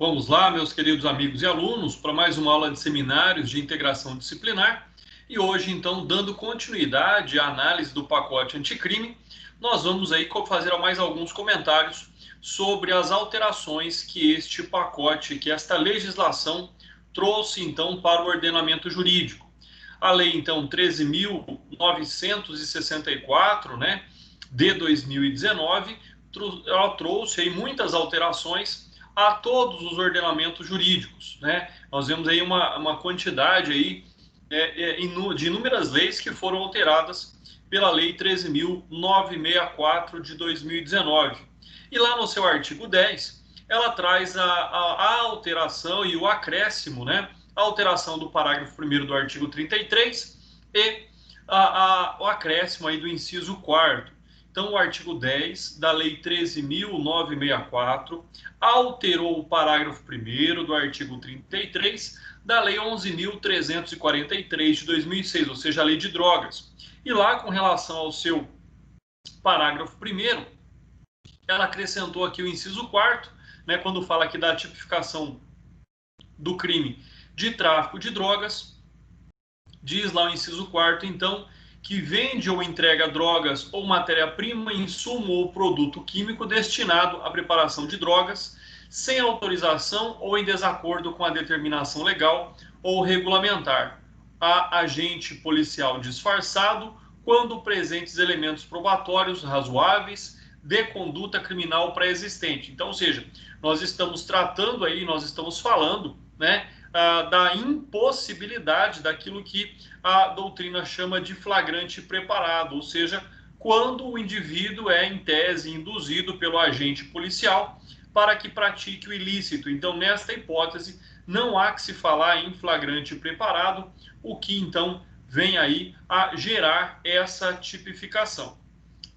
Vamos lá, meus queridos amigos e alunos, para mais uma aula de seminários de integração disciplinar. E hoje, então, dando continuidade à análise do pacote anticrime, nós vamos aí fazer mais alguns comentários sobre as alterações que este pacote, que esta legislação trouxe, então, para o ordenamento jurídico. A lei, então, 13.964, né, de 2019, ela trouxe aí muitas alterações a todos os ordenamentos jurídicos, né? Nós vemos aí uma quantidade aí de inúmeras leis que foram alteradas pela Lei 13.964 de 2019. E lá no seu artigo 10, ela traz a alteração e o acréscimo, né? A alteração do parágrafo 1º do artigo 33 e o acréscimo aí do inciso 4º. Então, o artigo 10 da Lei 13.964 alterou o parágrafo 1º do artigo 33 da Lei 11.343 de 2006, ou seja, a Lei de Drogas. E lá, com relação ao seu parágrafo 1º, ela acrescentou aqui o inciso 4º, né, quando fala aqui da tipificação do crime de tráfico de drogas, diz lá o inciso 4º, então, que vende ou entrega drogas ou matéria-prima, insumo ou produto químico destinado à preparação de drogas, sem autorização ou em desacordo com a determinação legal ou regulamentar, a agente policial disfarçado, quando presentes elementos probatórios razoáveis de conduta criminal pré-existente. Então, ou seja, nós estamos tratando aí, nós estamos falando, né, da impossibilidade daquilo que a doutrina chama de flagrante preparado, ou seja, quando o indivíduo é, em tese, induzido pelo agente policial para que pratique o ilícito. Então, nesta hipótese, não há que se falar em flagrante preparado, o que, então, vem aí a gerar essa tipificação.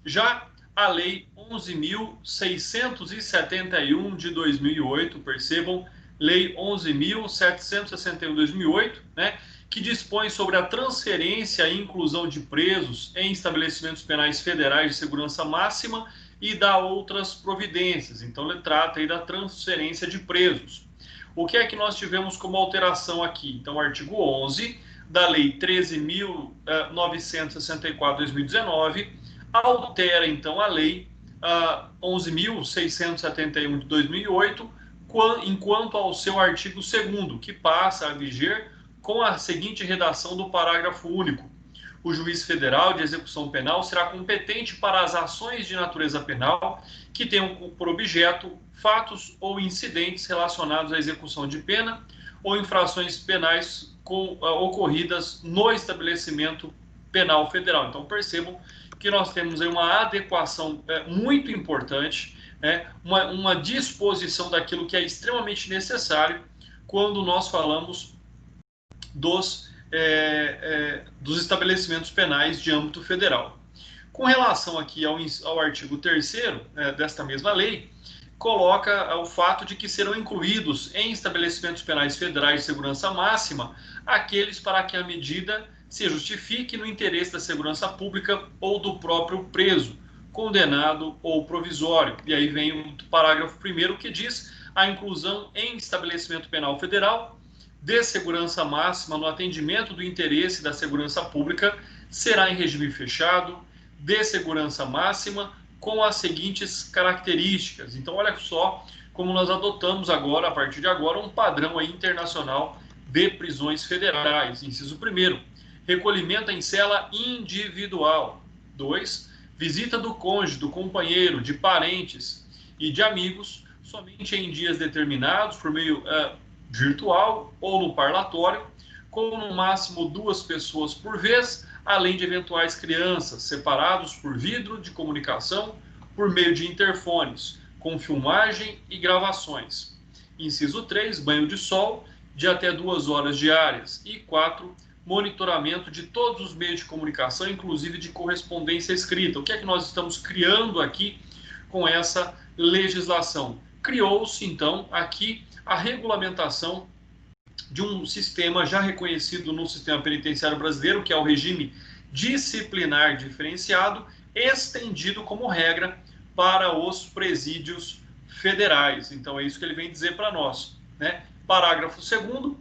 Já a Lei 11.671 de 2008, percebam, Lei 11.761 de 2008, né, que dispõe sobre a transferência e inclusão de presos em estabelecimentos penais federais de segurança máxima e dá outras providências. Então, ele trata aí da transferência de presos. O que é que nós tivemos como alteração aqui? Então, o artigo 11 da Lei 13.964 de 2019 altera, então, a Lei 11.671 de 2008, enquanto ao seu artigo 2º, que passa a viger com a seguinte redação do parágrafo único: o juiz federal de execução penal será competente para as ações de natureza penal que tenham por objeto fatos ou incidentes relacionados à execução de pena ou infrações penais ocorridas no estabelecimento penal federal. Então, percebam que nós temos aí uma adequação muito importante, né, uma disposição daquilo que é extremamente necessário quando nós falamos dos estabelecimentos penais de âmbito federal. Com relação aqui ao artigo 3º desta mesma lei, coloca o fato de que serão incluídos em estabelecimentos penais federais de segurança máxima aqueles para que a medida se justifique no interesse da segurança pública ou do próprio preso, condenado ou provisório. E aí vem o parágrafo 1º que diz a inclusão em estabelecimento penal federal de segurança máxima no atendimento do interesse da segurança pública será em regime fechado, de segurança máxima, com as seguintes características. Então, olha só como nós adotamos agora, a partir de agora, um padrão aí internacional de prisões federais. Inciso 1º, recolhimento em cela individual. 2, visita do cônjuge, do companheiro, de parentes e de amigos, somente em dias determinados, por meio virtual ou no parlatório, com no máximo 2 pessoas por vez, além de eventuais crianças, separados por vidro de comunicação, por meio de interfones, com filmagem e gravações. Inciso 3, banho de sol, de até 2 horas diárias. E 4, monitoramento de todos os meios de comunicação, inclusive de correspondência escrita. O que é que nós estamos criando aqui com essa legislação? Criou-se, então, aqui a regulamentação de um sistema já reconhecido no sistema penitenciário brasileiro, que é o regime disciplinar diferenciado, estendido como regra para os presídios federais. Então, é isso que ele vem dizer para nós, né? Parágrafo 2º,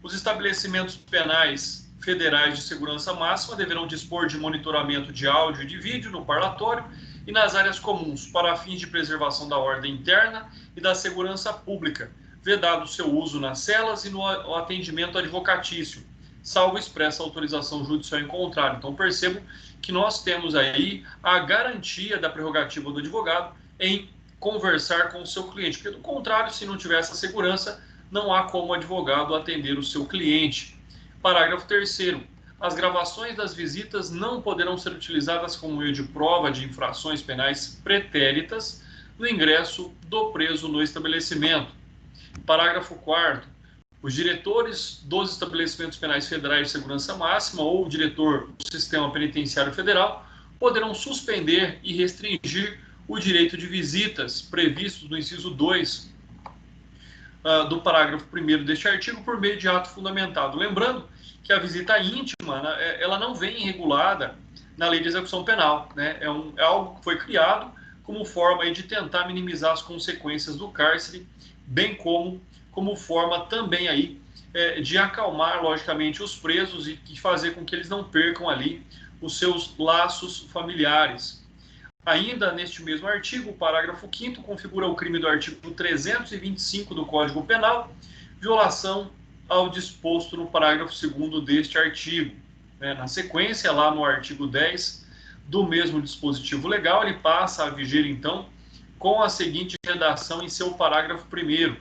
os estabelecimentos penais federais de segurança máxima deverão dispor de monitoramento de áudio e de vídeo no parlatório e nas áreas comuns para fins de preservação da ordem interna e da segurança pública, vedado seu uso nas celas e no atendimento advocatício, salvo expressa autorização judicial em contrário. Então, percebo que nós temos aí a garantia da prerrogativa do advogado em conversar com o seu cliente, porque, do contrário, se não tiver essa segurança, não há como o advogado atender o seu cliente. Parágrafo 3º. As gravações das visitas não poderão ser utilizadas como meio de prova de infrações penais pretéritas no ingresso do preso no estabelecimento. Parágrafo 4º. Os diretores dos estabelecimentos penais federais de segurança máxima ou o diretor do sistema penitenciário federal poderão suspender e restringir o direito de visitas previstos no inciso 2 do parágrafo 1º deste artigo por meio de ato fundamentado. Lembrando que a visita íntima, né, ela não vem regulada na lei de execução penal, né? É algo que foi criado como forma aí de tentar minimizar as consequências do cárcere, bem como forma também aí de acalmar, logicamente, os presos e fazer com que eles não percam ali os seus laços familiares. Ainda neste mesmo artigo, o parágrafo 5º configura o crime do artigo 325 do Código Penal, violação ao disposto no parágrafo 2º deste artigo. Na sequência, lá no artigo 10 do mesmo dispositivo legal, ele passa a viger, então, com a seguinte redação em seu parágrafo 1º.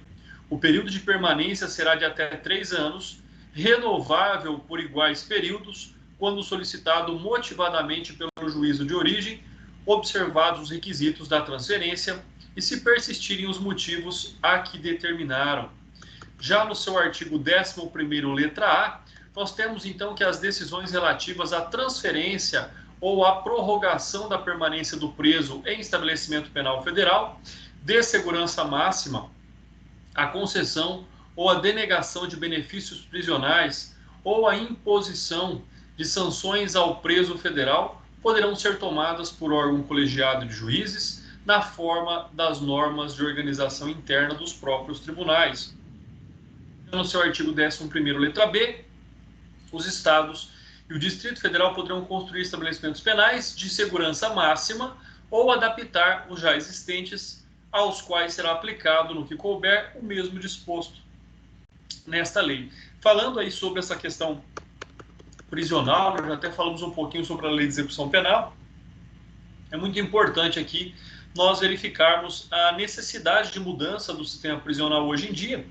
O período de permanência será de até 3 anos, renovável por iguais períodos, quando solicitado motivadamente pelo juízo de origem, observados os requisitos da transferência e se persistirem os motivos a que determinaram. Já no seu artigo 11º, letra A, nós temos então que as decisões relativas à transferência ou à prorrogação da permanência do preso em estabelecimento penal federal, de segurança máxima, a concessão ou a denegação de benefícios prisionais ou a imposição de sanções ao preso federal poderão ser tomadas por órgão colegiado de juízes na forma das normas de organização interna dos próprios tribunais. No seu artigo 11º, letra B, os estados e o Distrito Federal poderão construir estabelecimentos penais de segurança máxima ou adaptar os já existentes, aos quais será aplicado, no que couber, o mesmo disposto nesta lei. Falando aí sobre essa questão prisional, já até falamos um pouquinho sobre a lei de execução penal, é muito importante aqui nós verificarmos a necessidade de mudança do sistema prisional hoje em dia,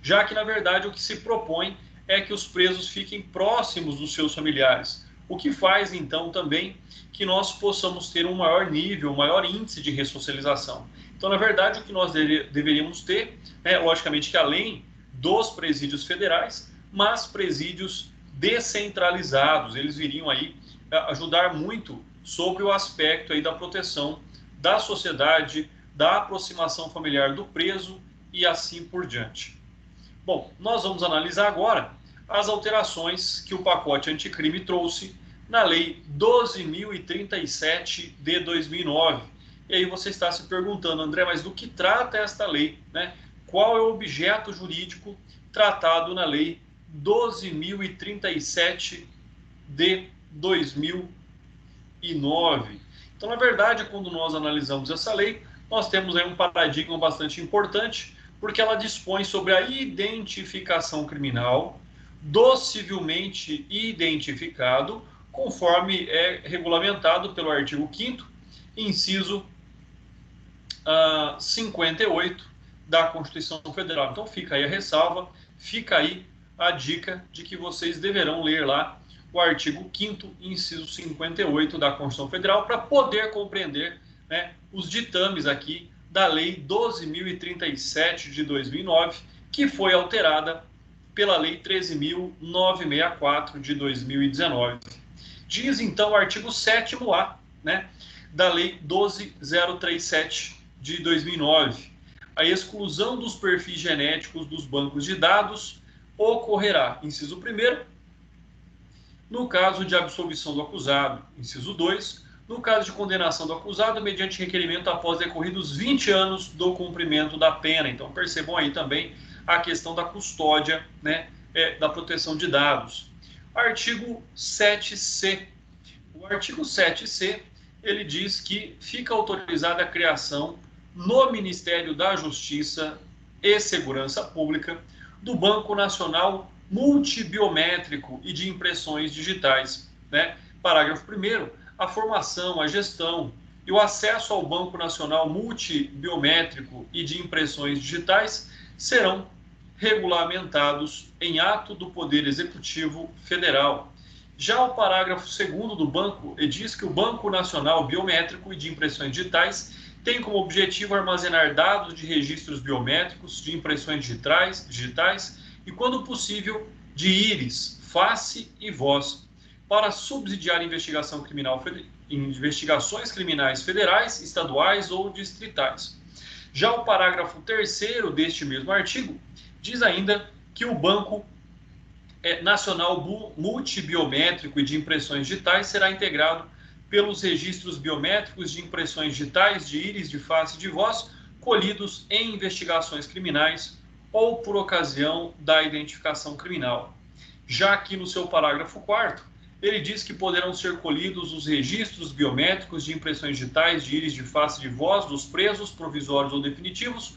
já que, na verdade, o que se propõe é que os presos fiquem próximos dos seus familiares, o que faz, então, também que nós possamos ter um maior nível, um maior índice de ressocialização. Então, na verdade, o que nós deveríamos ter, logicamente que além dos presídios federais, mas presídios descentralizados, eles viriam aí ajudar muito sobre o aspecto aí da proteção da sociedade, da aproximação familiar do preso e assim por diante. Bom, nós vamos analisar agora as alterações que o pacote anticrime trouxe na Lei 12.037 de 2009. E aí você está se perguntando, André, mas do que trata esta lei, né? Qual é o objeto jurídico tratado na Lei 12.037 de 2009? Então, na verdade, quando nós analisamos essa lei, nós temos aí um paradigma bastante importante, porque ela dispõe sobre a identificação criminal do civilmente identificado, conforme é regulamentado pelo artigo 5º, inciso 58 da Constituição Federal. Então fica aí a ressalva, fica aí a dica de que vocês deverão ler lá o artigo 5º, inciso 58 da Constituição Federal, para poder compreender, né, os ditames aqui da Lei 12.037 de 2009, que foi alterada pela Lei 13.964 de 2019. Diz então o artigo 7º-A, né, da Lei 12.037 de 2009. A exclusão dos perfis genéticos dos bancos de dados ocorrerá, inciso 1º, no caso de absolvição do acusado, inciso 2, no caso de condenação do acusado, mediante requerimento após decorridos 20 anos do cumprimento da pena. Então, percebam aí também a questão da custódia, né, da proteção de dados. Artigo 7C. O artigo 7C, ele diz que fica autorizada a criação no Ministério da Justiça e Segurança Pública do Banco Nacional Multibiométrico e de Impressões Digitais, né? Parágrafo 1º, a formação, a gestão e o acesso ao Banco Nacional Multibiométrico e de Impressões Digitais serão regulamentados em ato do Poder Executivo Federal. Já o parágrafo 2º do banco diz que o Banco Nacional Biométrico e de Impressões Digitais tem como objetivo armazenar dados de registros biométricos, de impressões digitais e, quando possível, de íris, face e voz, para subsidiar investigações criminais federais, estaduais ou distritais. Já o parágrafo 3º deste mesmo artigo diz ainda que o Banco Nacional Multibiométrico e de Impressões Digitais será integrado pelos registros biométricos de impressões digitais, de íris, de face e de voz, colhidos em investigações criminais ou por ocasião da identificação criminal. Já aqui no seu parágrafo 4º, ele diz que poderão ser colhidos os registros biométricos de impressões digitais, de íris, de face e de voz dos presos, provisórios ou definitivos,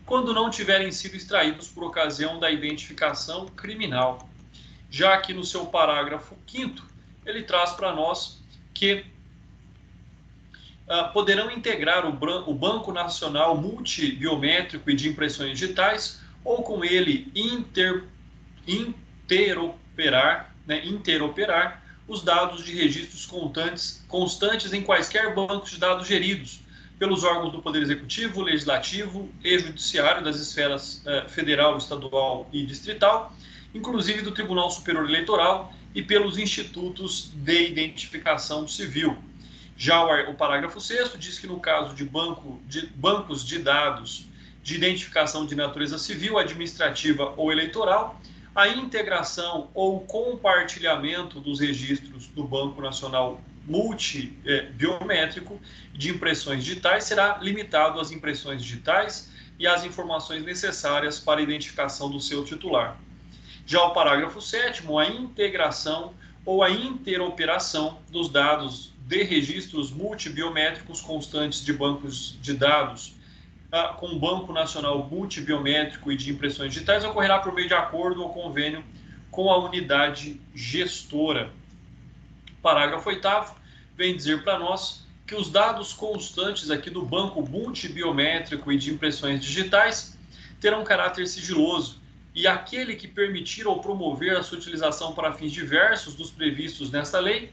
quando não tiverem sido extraídos por ocasião da identificação criminal. Já aqui no seu parágrafo 5º, ele traz para nós que poderão integrar o Banco Nacional Multibiométrico e de Impressões Digitais ou com ele interoperar os dados de registros constantes em quaisquer bancos de dados geridos pelos órgãos do Poder Executivo, Legislativo e Judiciário das esferas federal, estadual e distrital, inclusive do Tribunal Superior Eleitoral e pelos institutos de identificação civil. Já o parágrafo 6º diz que no caso de bancos de dados de identificação de natureza civil, administrativa ou eleitoral, a integração ou compartilhamento dos registros do Banco Nacional Multibiométrico de Impressões Digitais será limitado às impressões digitais e às informações necessárias para a identificação do seu titular. Já o parágrafo 7º, a integração ou a interoperação dos dados de registros multibiométricos constantes de bancos de dados com o Banco Nacional Multibiométrico e de Impressões Digitais ocorrerá por meio de acordo ou convênio com a unidade gestora. Parágrafo 8º vem dizer para nós que os dados constantes aqui do Banco Multibiométrico e de Impressões Digitais terão caráter sigiloso e aquele que permitir ou promover a sua utilização para fins diversos dos previstos nesta lei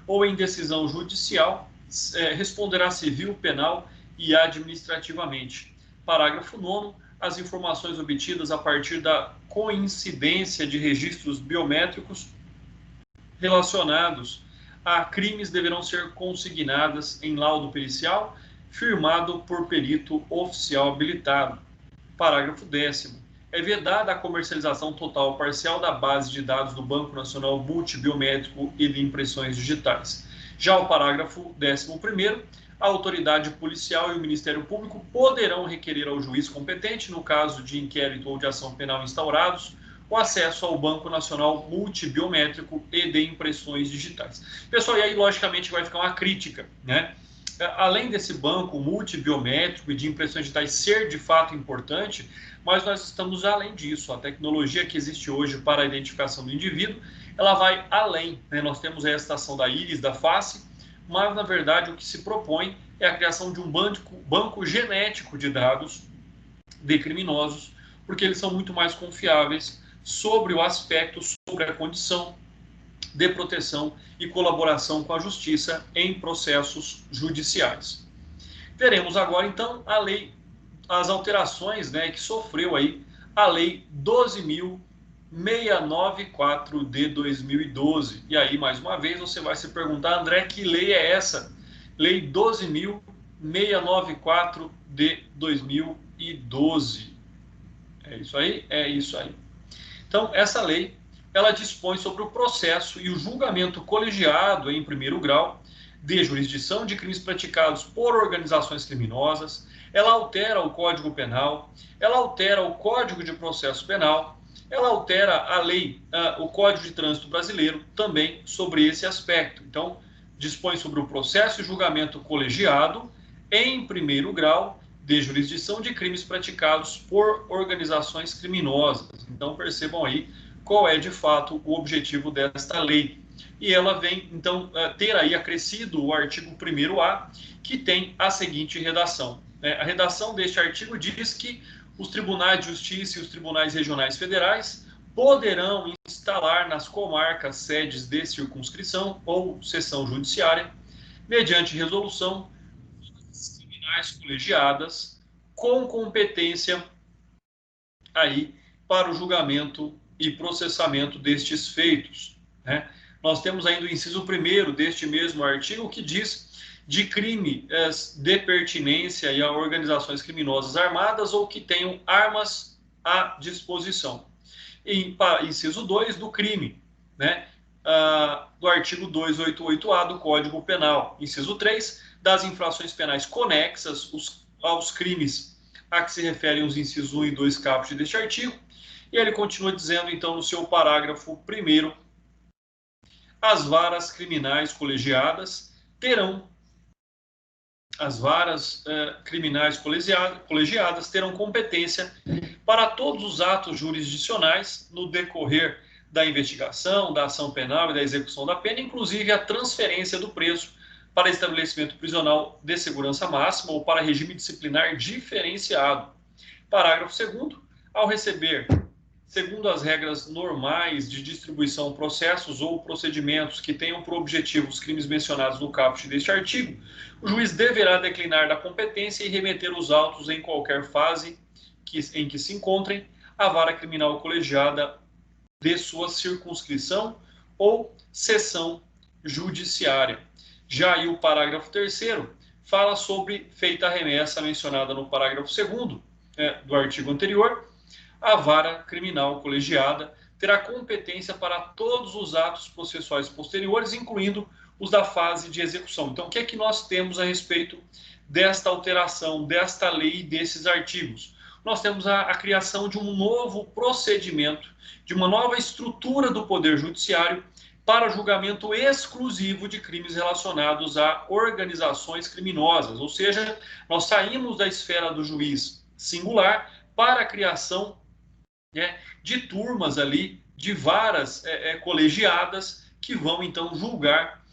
ou em decisão judicial, responderá civil, penal e administrativamente. Parágrafo 9º, as informações obtidas a partir da coincidência de registros biométricos relacionados a crimes deverão ser consignadas em laudo pericial, firmado por perito oficial habilitado. Parágrafo 10º. É vedada a comercialização total ou parcial da base de dados do Banco Nacional Multibiométrico e de Impressões Digitais. Já o parágrafo 11º, a autoridade policial e o Ministério Público poderão requerer ao juiz competente, no caso de inquérito ou de ação penal instaurados, o acesso ao Banco Nacional Multibiométrico e de Impressões Digitais. Pessoal, e aí logicamente vai ficar uma crítica, né? Além desse banco multibiométrico e de impressões digitais ser de fato importante, mas nós estamos além disso. A tecnologia que existe hoje para a identificação do indivíduo, ela vai além, né? Nós temos a estação da íris, da face, mas na verdade o que se propõe é a criação de um banco genético de dados de criminosos, porque eles são muito mais confiáveis sobre o aspecto, sobre a condição de proteção e colaboração com a justiça em processos judiciais. Veremos agora, então, as alterações, né, que sofreu aí a Lei 12.694 de 2012. E aí, mais uma vez, você vai se perguntar, André, que lei é essa? Lei 12.694 de 2012. É isso aí? É isso aí. Então, essa lei, ela dispõe sobre o processo e o julgamento colegiado em primeiro grau de jurisdição de crimes praticados por organizações criminosas, ela altera o Código Penal, ela altera o Código de Processo Penal, ela altera a lei, o Código de Trânsito Brasileiro também sobre esse aspecto. Então, dispõe sobre o processo e julgamento colegiado em primeiro grau de jurisdição de crimes praticados por organizações criminosas. Então, percebam aí qual é, de fato, o objetivo desta lei. E ela vem, então, ter aí acrescido o artigo 1º-A, que tem a seguinte redação. A redação deste artigo diz que os tribunais de justiça e os tribunais regionais federais poderão instalar nas comarcas sedes de circunscrição ou seção judiciária, mediante resolução, criminais colegiadas com competência aí para o julgamento e processamento destes feitos, né? Nós temos ainda o inciso 1º deste mesmo artigo que diz de crime de pertinência a organizações criminosas armadas ou que tenham armas à disposição. E inciso 2 do crime, né? Do artigo 288-A do Código Penal. Inciso 3, das infrações penais conexas aos crimes a que se referem os incisos 1 e 2 caput deste artigo. E ele continua dizendo, então, no seu parágrafo 1º, as varas criminais colegiadas terão competência para todos os atos jurisdicionais no decorrer da investigação, da ação penal e da execução da pena, inclusive a transferência do preso para estabelecimento prisional de segurança máxima ou para regime disciplinar diferenciado. Parágrafo 2º, ao receber, segundo as regras normais de distribuição, processos ou procedimentos que tenham por objetivo os crimes mencionados no caput deste artigo, o juiz deverá declinar da competência e remeter os autos em qualquer fase em que se encontrem à vara criminal colegiada de sua circunscrição ou seção judiciária. Já aí o parágrafo 3º fala sobre, feita a remessa mencionada no parágrafo 2º do artigo anterior, a vara criminal colegiada terá competência para todos os atos processuais posteriores, incluindo os da fase de execução. Então, o que é que nós temos a respeito desta alteração, desta lei e desses artigos? Nós temos a criação de um novo procedimento, de uma nova estrutura do Poder Judiciário para julgamento exclusivo de crimes relacionados a organizações criminosas. Ou seja, nós saímos da esfera do juiz singular para a criação de turmas ali, de varas colegiadas que vão então julgar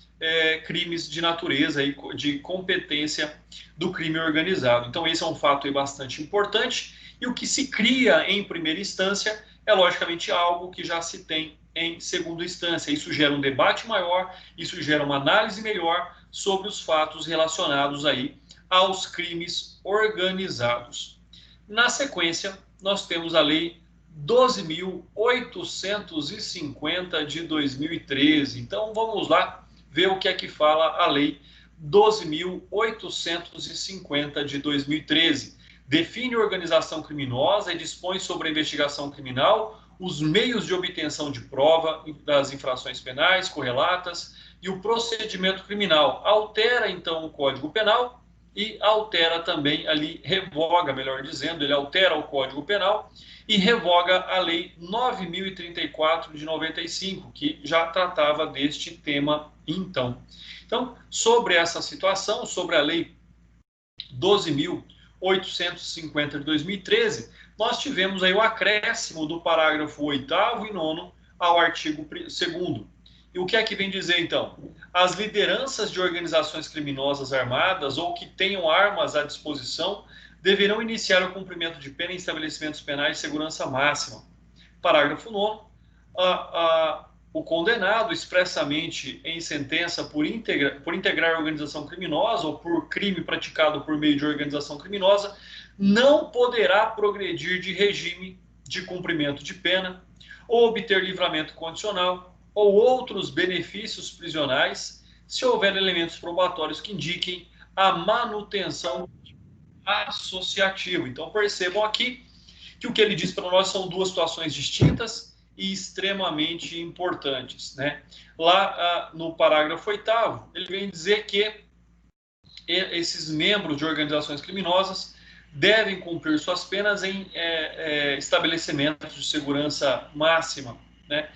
crimes de natureza e de competência do crime organizado. Então esse é um fato aí bastante importante e o que se cria em primeira instância é logicamente algo que já se tem em segunda instância. Isso gera um debate maior, isso gera uma análise melhor sobre os fatos relacionados aí aos crimes organizados. Na sequência, nós temos a Lei 12.850 de 2013. Então, vamos lá ver o que é que fala a Lei 12.850 de 2013. Define organização criminosa e dispõe sobre a investigação criminal, os meios de obtenção de prova das infrações penais correlatas e o procedimento criminal. Altera, então, o Código Penal e altera também ali, revoga, melhor dizendo, ele altera o Código Penal e revoga a Lei 9.034 de 95, que já tratava deste tema então. Então, sobre essa situação, sobre a Lei 12.850 de 2013, nós tivemos aí o acréscimo do parágrafo 8º e 9º ao artigo 2º. E o que é que vem dizer, então? As lideranças de organizações criminosas armadas ou que tenham armas à disposição deverão iniciar o cumprimento de pena em estabelecimentos penais de segurança máxima. Parágrafo 9º. O condenado expressamente em sentença por integrar organização criminosa ou por crime praticado por meio de organização criminosa não poderá progredir de regime de cumprimento de pena ou obter livramento condicional ou outros benefícios prisionais, se houver elementos probatórios que indiquem a manutenção associativa. Então, percebam aqui que o que ele diz para nós são duas situações distintas e extremamente importantes, né? Lá no parágrafo 8º, ele vem dizer que esses membros de organizações criminosas devem cumprir suas penas em estabelecimentos de segurança máxima, né?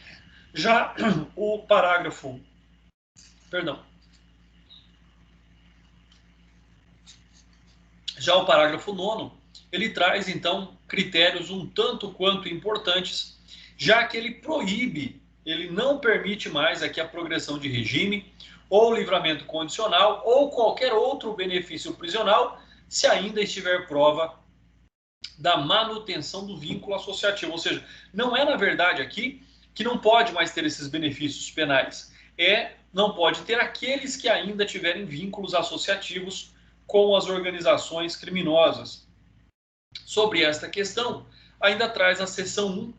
Já o parágrafo, perdão, já o parágrafo 9º, ele traz então critérios um tanto quanto importantes, já que ele proíbe, ele não permite mais aqui a progressão de regime ou livramento condicional ou qualquer outro benefício prisional, se ainda estiver prova da manutenção do vínculo associativo. Ou seja, não é na verdade aqui que não pode mais ter esses benefícios penais, não pode ter aqueles que ainda tiverem vínculos associativos com as organizações criminosas. Sobre esta questão, ainda traz a seção 1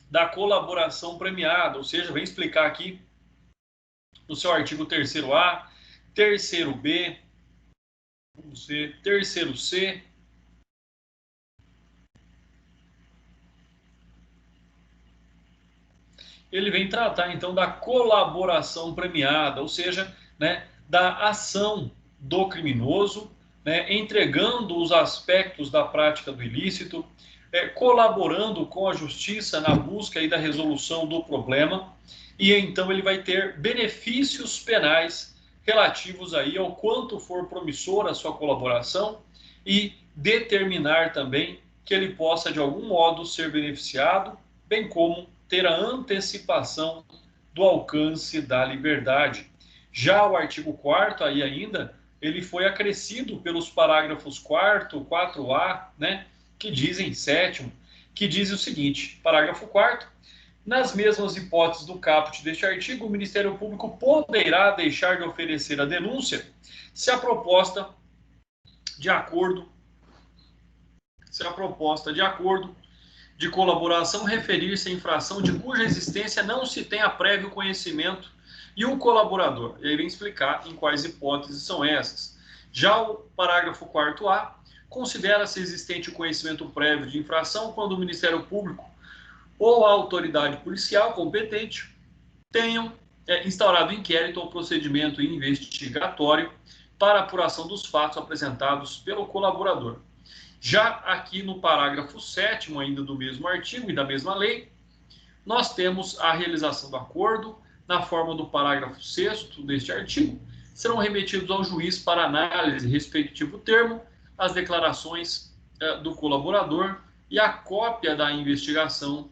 da colaboração premiada, ou seja, vem explicar aqui no seu artigo 3º-A, 3º-B, 3º-C, ele vem tratar então da colaboração premiada, ou seja, né, da ação do criminoso, né, entregando os aspectos da prática do ilícito, colaborando com a justiça na busca e da resolução do problema, e então ele vai ter benefícios penais relativos aí ao quanto for promissora a sua colaboração e determinar também que ele possa de algum modo ser beneficiado, bem como ter a antecipação do alcance da liberdade. Já o artigo 4º aí ainda, ele foi acrescido pelos parágrafos 4º, 4A, né, que dizem 7º, que diz o seguinte, parágrafo 4º, nas mesmas hipóteses do caput deste artigo, o Ministério Público poderá deixar de oferecer a denúncia se a proposta de acordo de colaboração referir-se à infração de cuja existência não se tenha prévio conhecimento e o colaborador. E aí vem explicar em quais hipóteses são essas. Já o parágrafo 4A considera-se existente o conhecimento prévio de infração quando o Ministério Público ou a autoridade policial competente tenham instaurado inquérito ou procedimento investigatório para apuração dos fatos apresentados pelo colaborador. Já aqui no parágrafo 7º, ainda do mesmo artigo e da mesma lei, nós temos a realização do acordo, na forma do parágrafo 6º deste artigo, serão remetidos ao juiz para análise, respectivo termo, as declarações do colaborador e a cópia da investigação,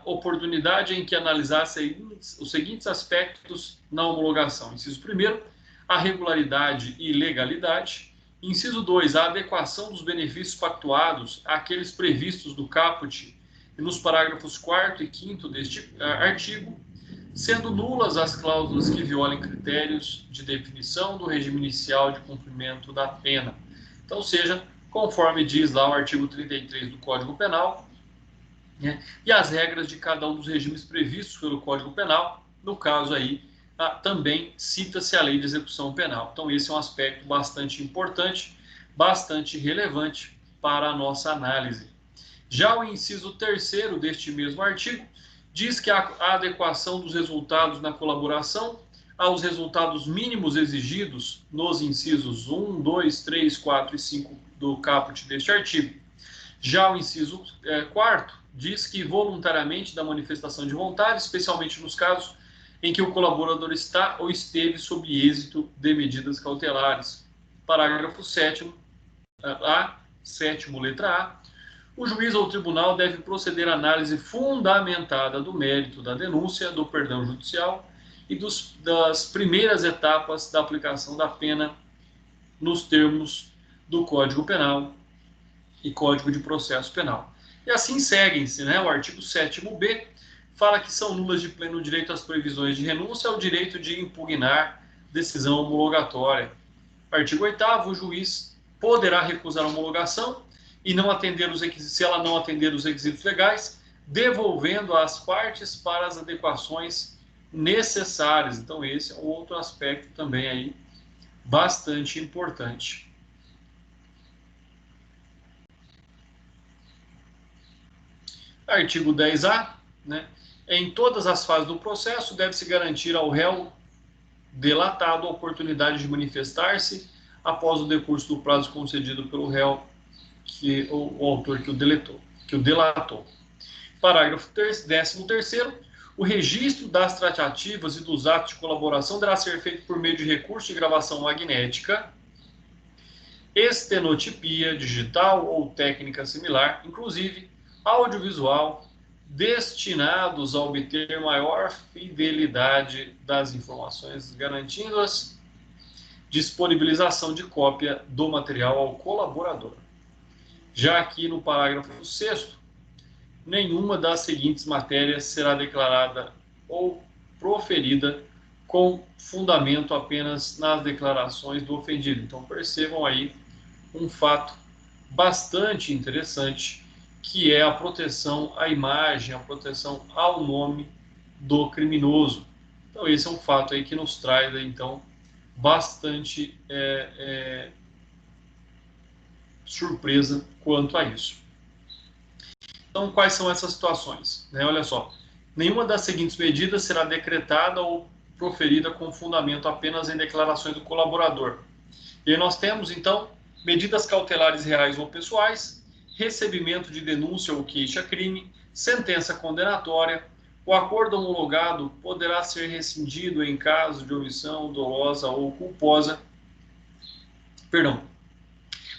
oportunidade em que analisar os seguintes aspectos na homologação. Inciso 1º, a regularidade e legalidade. Inciso 2, a adequação dos benefícios pactuados àqueles previstos no caput e nos parágrafos 4º e 5º deste artigo, sendo nulas as cláusulas que violem critérios de definição do regime inicial de cumprimento da pena. Então, seja, conforme diz lá o artigo 33 do Código Penal, né, e as regras de cada um dos regimes previstos pelo Código Penal, no caso aí, também cita-se a lei de execução penal. Então, esse é um aspecto bastante importante, bastante relevante para a nossa análise. Já o inciso 3º deste mesmo artigo diz que a adequação dos resultados na colaboração aos resultados mínimos exigidos nos incisos 1, 2, 3, 4 e 5 do caput deste artigo. Já o inciso 4º diz que voluntariamente da manifestação de vontade, especialmente nos casos em que o colaborador está ou esteve sob êxito de medidas cautelares. Parágrafo 7º, letra A, o juiz ou tribunal deve proceder à análise fundamentada do mérito da denúncia, do perdão judicial e das primeiras etapas da aplicação da pena nos termos do Código Penal e Código de Processo Penal. E assim seguem-se, né? O artigo 7º-B fala que são nulas de pleno direito as previsões de renúncia ao direito de impugnar decisão homologatória. Artigo 8º, o juiz poderá recusar a homologação e não atender se ela não atender os requisitos legais, devolvendo às partes para as adequações necessárias. Então, esse é um outro aspecto também aí bastante importante. Artigo 10A, né? Em todas as fases do processo, deve-se garantir ao réu delatado a oportunidade de manifestar-se após o decurso do prazo concedido pelo réu, o autor que o delatou. Parágrafo 13º. O registro das tratativas e dos atos de colaboração deverá ser feito por meio de recurso de gravação magnética, estenotipia digital ou técnica similar, inclusive audiovisual, destinados a obter maior fidelidade das informações, garantindo a disponibilização de cópia do material ao colaborador. Já aqui no parágrafo 6º, nenhuma das seguintes matérias será declarada ou proferida com fundamento apenas nas declarações do ofendido. Então percebam aí um fato bastante interessante, que é a proteção à imagem, a proteção ao nome do criminoso. Então esse é um fato aí que nos traz então bastante surpresa quanto a isso. Então quais são essas situações? Olha só, nenhuma das seguintes medidas será decretada ou proferida com fundamento apenas em declarações do colaborador. E aí nós temos então medidas cautelares reais ou pessoais, recebimento de denúncia ou queixa-crime, sentença condenatória. O acordo homologado poderá ser rescindido em caso de omissão dolosa ou culposa.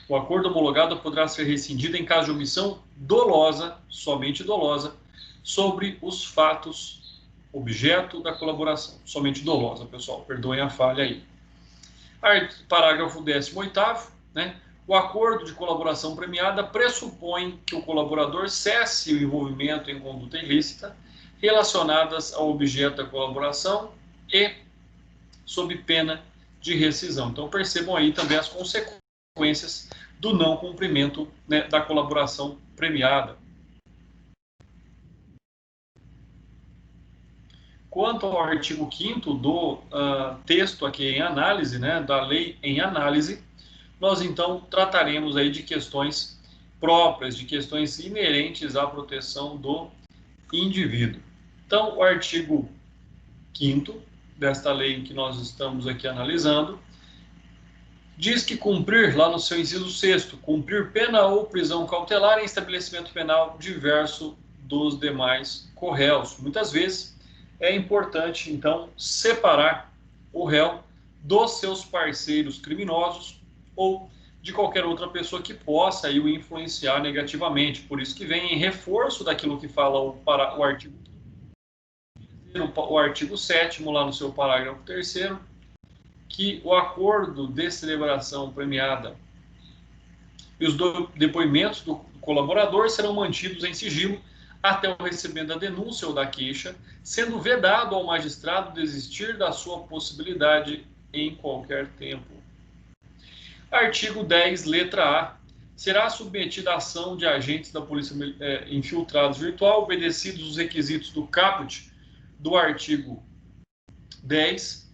O acordo homologado poderá ser rescindido em caso de omissão dolosa, somente dolosa, sobre os fatos objeto da colaboração. Somente dolosa, pessoal, perdoem a falha aí. Parágrafo 18º, o acordo de colaboração premiada pressupõe que o colaborador cesse o envolvimento em conduta ilícita relacionadas ao objeto da colaboração e sob pena de rescisão. Então percebam aí também as consequências do não cumprimento da colaboração premiada. Quanto ao artigo 5º do texto aqui em análise, da lei em análise, nós então trataremos aí de questões próprias, de questões inerentes à proteção do indivíduo. Então, o artigo 5º desta lei que nós estamos aqui analisando diz que cumprir, lá no seu inciso 6º, cumprir pena ou prisão cautelar em estabelecimento penal diverso dos demais corréus. Muitas vezes é importante, então, separar o réu dos seus parceiros criminosos ou de qualquer outra pessoa que possa aí o influenciar negativamente. Por isso que vem em reforço daquilo que fala o artigo 7º, lá no seu parágrafo 3º, que o acordo de celebração premiada e os depoimentos do colaborador serão mantidos em sigilo até o recebimento da denúncia ou da queixa, sendo vedado ao magistrado desistir da sua possibilidade em qualquer tempo. Artigo 10, letra A. Será submetida a ação de agentes da Polícia infiltrados virtual, obedecidos os requisitos do caput do artigo 10,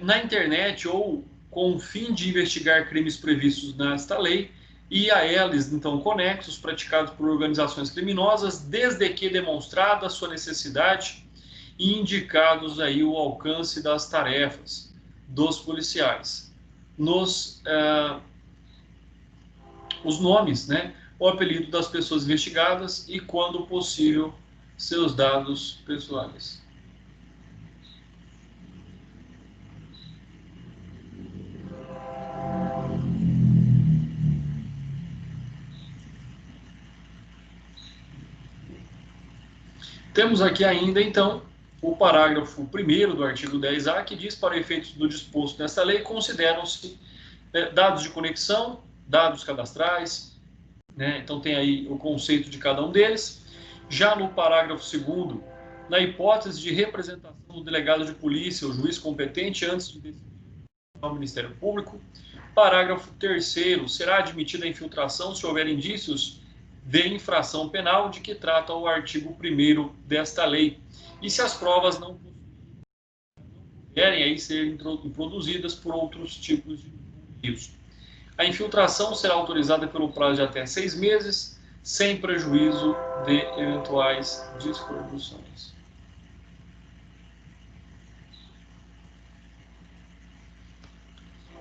na internet ou com o fim de investigar crimes previstos nesta lei e a eles, então, conexos praticados por organizações criminosas, desde que demonstrada a sua necessidade e indicados aí o alcance das tarefas dos policiais. Os nomes, o apelido das pessoas investigadas e, quando possível, seus dados pessoais. Temos aqui ainda, então, o parágrafo 1º do artigo 10A, que diz: para efeitos do disposto nesta lei, consideram-se dados de conexão, dados cadastrais, então tem aí o conceito de cada um deles. Já no parágrafo 2º, na hipótese de representação do delegado de polícia, o juiz competente, antes de decidir ao Ministério Público. Parágrafo 3º, será admitida a infiltração se houver indícios de infração penal de que trata o artigo 1º desta lei, e se as provas não puderem aí ser produzidas por outros tipos de meios. A infiltração será autorizada pelo prazo de até 6 meses, sem prejuízo de eventuais disposições.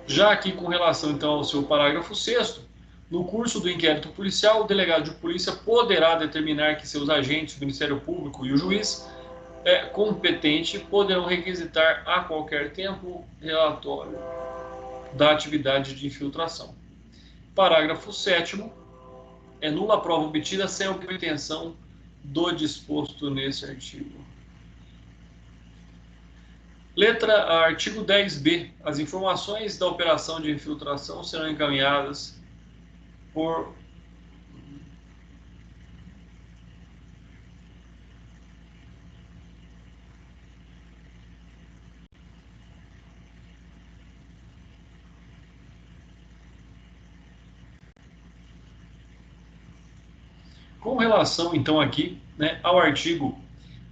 Já aqui com relação então ao seu parágrafo 6º, no curso do inquérito policial, o delegado de polícia poderá determinar que seus agentes, o Ministério Público e o juiz competente poderão requisitar a qualquer tempo relatório da atividade de infiltração. Parágrafo 7º, é nula a prova obtida sem a obtenção do disposto nesse artigo. Artigo 10b. As informações da operação de infiltração serão encaminhadas por Com relação, então, aqui, né, ao artigo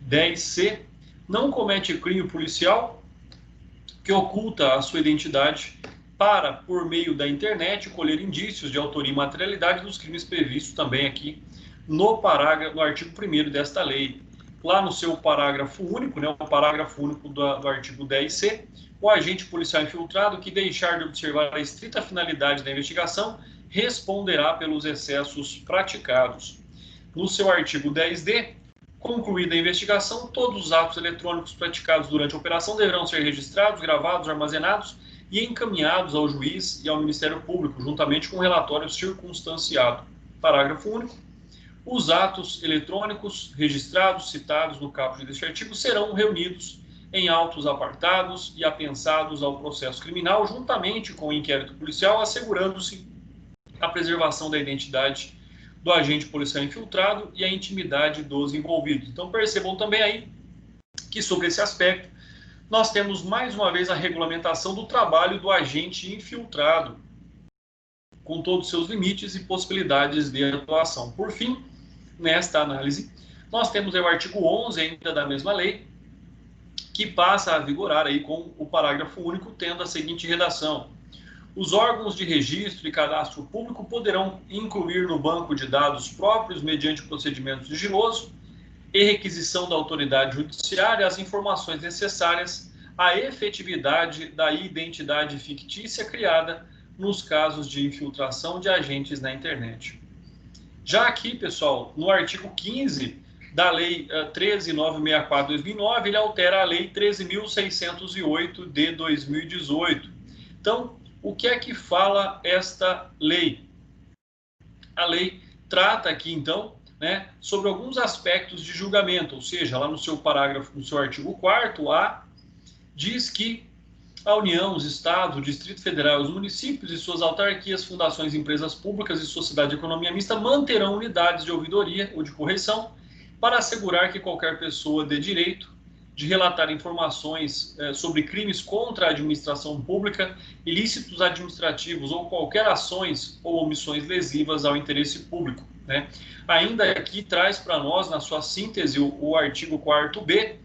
10c, não comete crime policial que oculta a sua identidade para, por meio da internet, colher indícios de autoria e materialidade dos crimes previstos também aqui no artigo 1º desta lei. Lá no seu parágrafo único, né, o parágrafo único do artigo 10c, o agente policial infiltrado que deixar de observar a estrita finalidade da investigação responderá pelos excessos praticados. No seu artigo 10d, concluída a investigação, todos os atos eletrônicos praticados durante a operação deverão ser registrados, gravados, armazenados e encaminhados ao juiz e ao Ministério Público, juntamente com o relatório circunstanciado. Parágrafo único. Os atos eletrônicos registrados, citados no caput deste artigo, serão reunidos em autos apartados e apensados ao processo criminal, juntamente com o inquérito policial, assegurando-se a preservação da identidade do agente policial infiltrado e a intimidade dos envolvidos. Então percebam também aí que sobre esse aspecto nós temos mais uma vez a regulamentação do trabalho do agente infiltrado, com todos os seus limites e possibilidades de atuação. Por fim, nesta análise, nós temos o artigo 11 ainda da mesma lei, que passa a vigorar aí com o parágrafo único, tendo a seguinte redação: os órgãos de registro e cadastro público poderão incluir no banco de dados próprios, mediante procedimento sigiloso e requisição da autoridade judiciária, as informações necessárias à efetividade da identidade fictícia criada nos casos de infiltração de agentes na internet. Já aqui, pessoal, no artigo 15 da Lei 13.964/2009, ele altera a Lei 13.608 de 2018. Então, o que é que fala esta lei? A lei trata aqui, então, né, sobre alguns aspectos de julgamento, ou seja, lá no seu parágrafo, no seu artigo 4º, diz que a União, os Estados, o Distrito Federal, os municípios e suas autarquias, fundações, empresas públicas e sociedade de economia mista manterão unidades de ouvidoria ou de correição para assegurar que qualquer pessoa dê direito de relatar informações sobre crimes contra a administração pública, ilícitos administrativos ou qualquer ações ou omissões lesivas ao interesse público, né? Ainda aqui traz para nós, na sua síntese, o artigo 4º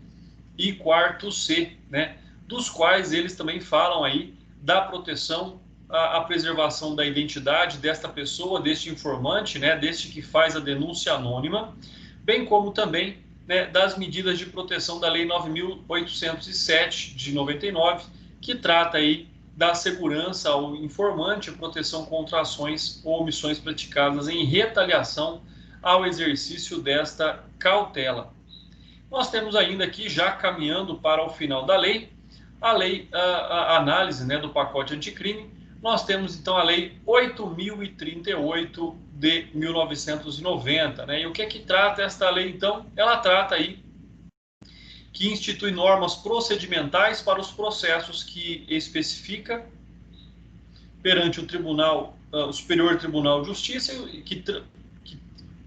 e 4º-C, né? Dos quais eles também falam aí da proteção, a preservação da identidade desta pessoa, deste informante, né? Deste que faz a denúncia anônima, bem como também, né, das medidas de proteção da Lei 9.807 de 99, que trata aí da segurança ao informante, proteção contra ações ou omissões praticadas em retaliação ao exercício desta cautela. Nós temos ainda aqui, já caminhando para o final da lei, a análise, né, do pacote anticrime. Nós temos então a Lei 8.038 de 1990, né? E o que é que trata esta lei, então? Ela trata aí que institui normas procedimentais para os processos que especifica perante o Tribunal, o Superior Tribunal de Justiça, que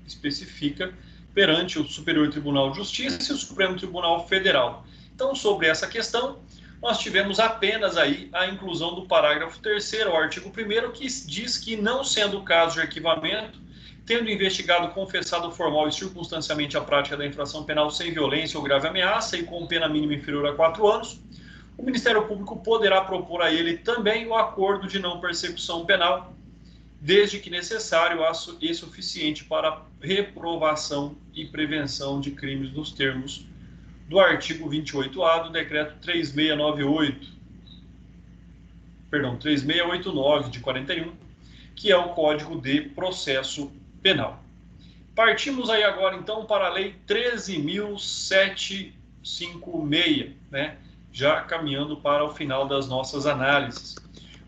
especifica perante o Superior Tribunal de Justiça e o Supremo Tribunal Federal. Então, sobre essa questão, nós tivemos apenas aí a inclusão do parágrafo 3º, ao artigo 1º, que diz que, não sendo o caso de arquivamento, tendo investigado, confessado formal e circunstancialmente a prática da infração penal sem violência ou grave ameaça e com pena mínima inferior a 4 anos, o Ministério Público poderá propor a ele também o acordo de não persecução penal, desde que necessário e suficiente para reprovação e prevenção de crimes nos termos do artigo 28A do decreto 3689 de 41, que é o Código de Processo Penal. Partimos aí agora, então, para a Lei 13.756, né? Já caminhando para o final das nossas análises.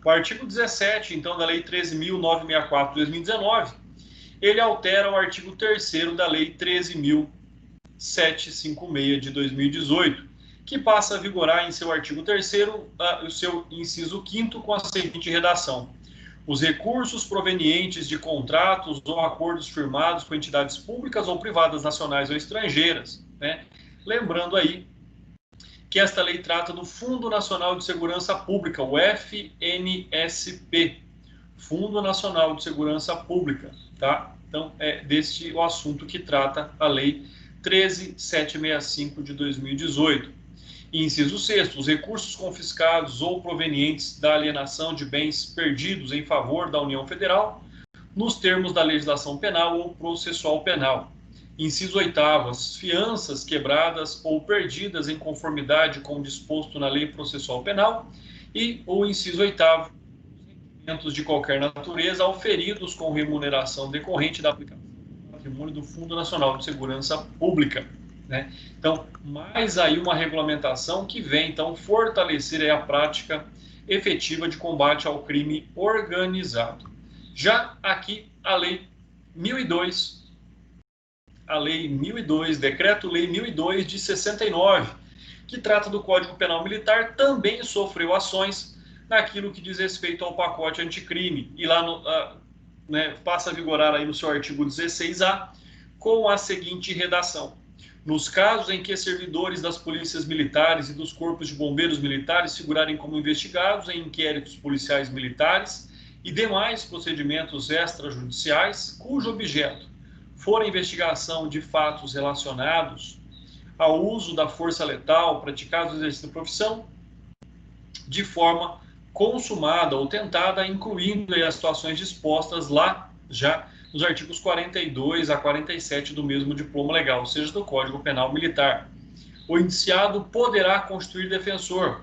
O artigo 17, então, da Lei 13.964 de 2019, ele altera o artigo 3º da Lei 13.756 de 2018, que passa a vigorar em seu artigo 3º, o seu inciso 5º, com a seguinte redação: os recursos provenientes de contratos ou acordos firmados com entidades públicas ou privadas nacionais ou estrangeiras, né? Lembrando aí que esta lei trata do Fundo Nacional de Segurança Pública, o FNSP, Fundo Nacional de Segurança Pública, tá? Então, é deste o assunto que trata a Lei 13.765 de 2018. Inciso 6º, os recursos confiscados ou provenientes da alienação de bens perdidos em favor da União Federal, nos termos da legislação penal ou processual penal. Inciso 8º, as fianças quebradas ou perdidas em conformidade com o disposto na lei processual penal. E o inciso 8º, rendimentos de qualquer natureza auferidos com remuneração decorrente da aplicação do patrimônio do Fundo Nacional de Segurança Pública, né? Então, mais aí uma regulamentação que vem, então, fortalecer aí a prática efetiva de combate ao crime organizado. Já aqui, a Lei 1002, Decreto-Lei 1002 de 69, que trata do Código Penal Militar, também sofreu ações naquilo que diz respeito ao pacote anticrime, e lá passa a vigorar aí no seu artigo 16A, com a seguinte redação: nos casos em que servidores das polícias militares e dos corpos de bombeiros militares figurarem como investigados em inquéritos policiais militares e demais procedimentos extrajudiciais, cujo objeto for a investigação de fatos relacionados ao uso da força letal praticados no exercício da profissão, de forma consumada ou tentada, incluindo as situações dispostas lá já nos artigos 42 a 47 do mesmo diploma legal, ou seja, do Código Penal Militar. O indiciado poderá constituir defensor,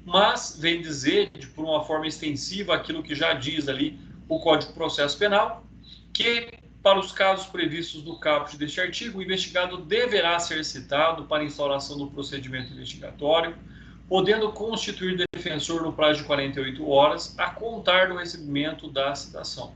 mas vem dizer, por uma forma extensiva, aquilo que já diz ali o Código de Processo Penal, que para os casos previstos no caput deste artigo, o investigado deverá ser citado para instauração do procedimento investigatório, podendo constituir defensor no prazo de 48 horas a contar do recebimento da citação.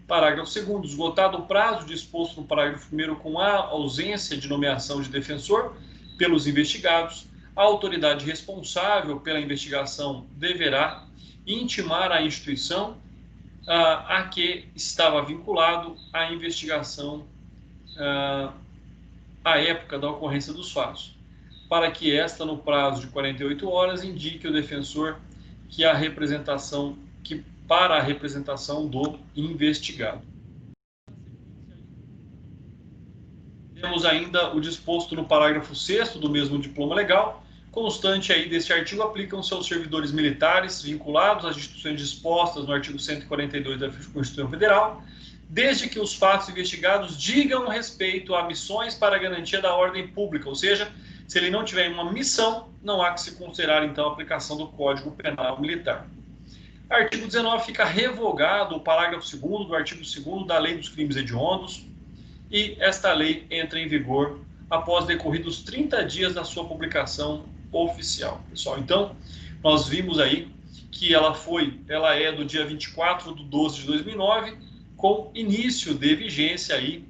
Parágrafo 2º. Esgotado o prazo disposto no parágrafo 1º com a ausência de nomeação de defensor pelos investigados, a autoridade responsável pela investigação deverá intimar a instituição a que estava vinculado a investigação à época da ocorrência dos fatos, para que esta, no prazo de 48 horas, indique ao defensor que para a representação do investigado. Temos ainda o disposto no parágrafo 6º do mesmo diploma legal. Constante aí deste artigo, aplicam-se aos servidores militares vinculados às instituições dispostas no artigo 142 da Constituição Federal, desde que os fatos investigados digam respeito a missões para a garantia da ordem pública, ou seja, se ele não tiver uma missão, não há que se considerar, então, a aplicação do Código Penal Militar. Artigo 19, fica revogado o parágrafo 2º do artigo 2º da Lei dos Crimes Hediondos, e esta lei entra em vigor após decorridos 30 dias da sua publicação oficial. Pessoal, então, nós vimos aí que ela é do dia 24/12 de 2009, com início de vigência aí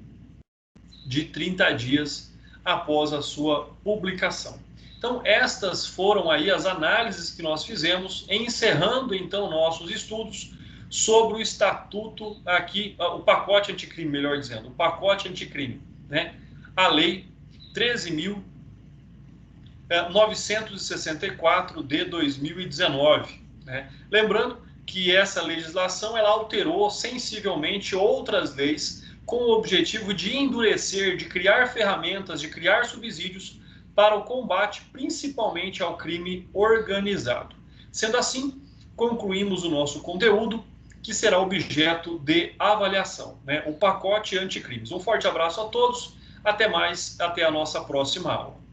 de 30 dias após a sua publicação. Então, estas foram aí as análises que nós fizemos, encerrando então nossos estudos sobre o estatuto aqui, o pacote anticrime, melhor dizendo, o pacote anticrime, né? A Lei 13.964 de 2019, né? Lembrando que essa legislação ela alterou sensivelmente outras leis com o objetivo de endurecer, de criar ferramentas, de criar subsídios para o combate principalmente ao crime organizado. Sendo assim, concluímos o nosso conteúdo que será objeto de avaliação, né? O pacote anticrimes. Um forte abraço a todos, até mais, até a nossa próxima aula.